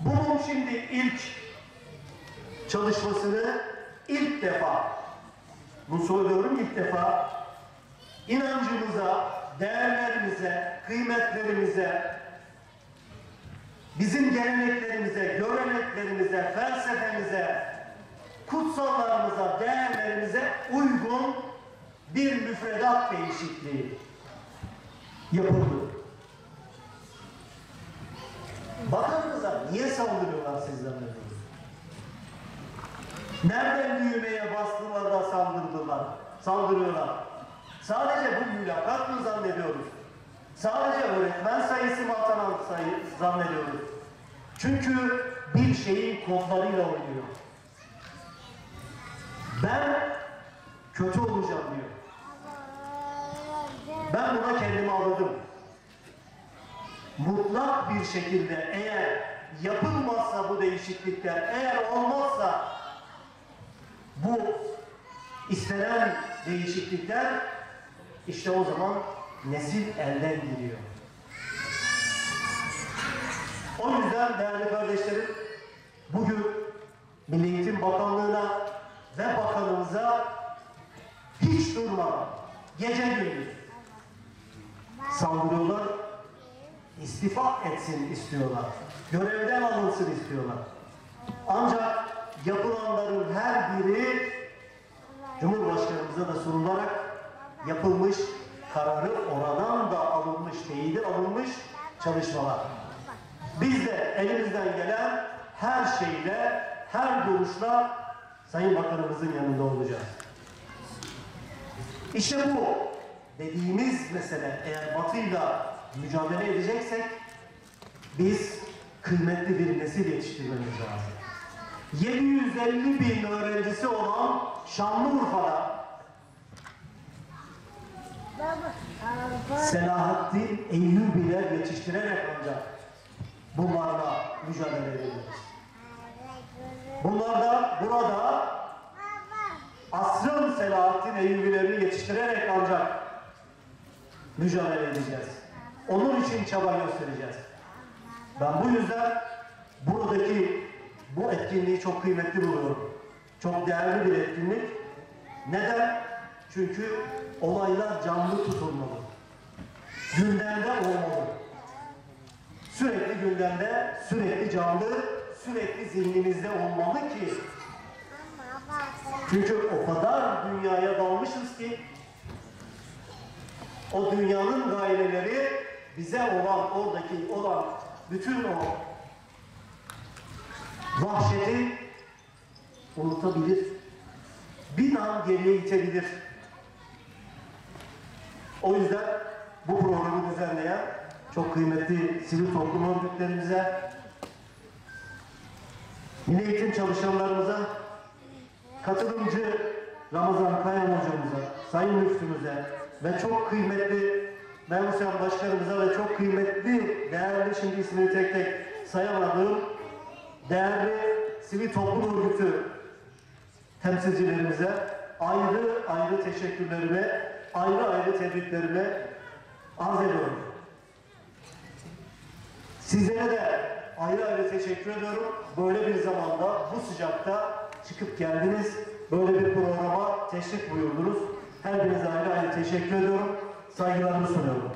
Bunun şimdi ilk çalışmasını ilk defa, bunu söylüyorum ilk defa, inancımıza, değerlerimize, kıymetlerimize, bizim geleneklerimize, göreneklerimize, felsefemize, kutsallarımıza, değerlerimize uygun bir müfredat değişikliği yapıldı. Bakanımıza niye saldırıyorlar siz zannediyorsunuz? Nereden düğmeye bastılar da saldırıyorlar? Sadece bu mülakat mı zannediyoruz? Sadece öğretmen sayısı mı atanan zannediyoruz? Çünkü bir şeyin kodlarıyla oynuyor. Ben kötü olacağım diyor. Ben buna kendimi adadım. Mutlak bir şekilde eğer yapılmazsa bu değişiklikler, eğer olmazsa bu istenen değişiklikler, işte o zaman nesil elden gidiyor. O yüzden değerli kardeşlerim, bugün Milli Eğitim Bakanlığı'na ve bakanımıza hiç durmadan, gece gündüz saldırıyorlar, istifa etsin istiyorlar, görevden alınsın istiyorlar. Ancak yapılanların her biri Cumhurbaşkanımıza da sunularak yapılmış, kararı oradan da alınmış, teyidi alınmış çalışmalar. Biz de elimizden gelen her şeyle, her duruşla Sayın Bakanımızın yanında olacağız. İşte bu dediğimiz mesele, eğer Batı'yla mücadele edeceksek biz kıymetli bir nesil yetiştirmemiz lazım. 750 bin öğrencisi olan Şanlıurfa'da Selahattin Eyyubiler yetiştirerek ancak bunlarla mücadele edeceğiz. Burada asrın Selahattin Eyyubilerini yetiştirerek ancak mücadele edeceğiz. Onun için çaba göstereceğiz. Ben bu yüzden buradaki bu etkinliği çok kıymetli buluyorum. Çok değerli bir etkinlik. Neden? Çünkü olaylar canlı tutulmalı. Gündemde olmalı. Sürekli gündemde, sürekli canlı, sürekli zihnimizde olmalı ki. Çünkü o kadar dünyaya dalmışız ki o dünyanın gayreleri bize olan bütün o vahşeti unutabilir. Bir an geriye itebilir. O yüzden bu programı düzenleyen çok kıymetli sivil toplum örgütlerimize, Milli Eğitim çalışanlarımıza, katılımcı Ramazan Kayan hocamıza, Sayın Müftümüze ve çok kıymetli Mevlüt Başkanımıza ve çok kıymetli, değerli, şimdi ismini tek tek sayamadığım değerli sivil toplum örgütü temsilcilerimize ayrı ayrı teşekkürlerimi, ayrı ayrı tebriklerimi arz ediyorum. Sizlere de ayrı ayrı teşekkür ediyorum. Böyle bir zamanda, bu sıcakta çıkıp geldiniz. Böyle bir programa teşrif buyurdunuz. Her birinize ayrı ayrı teşekkür ediyorum. Saygılarımı sunuyorum.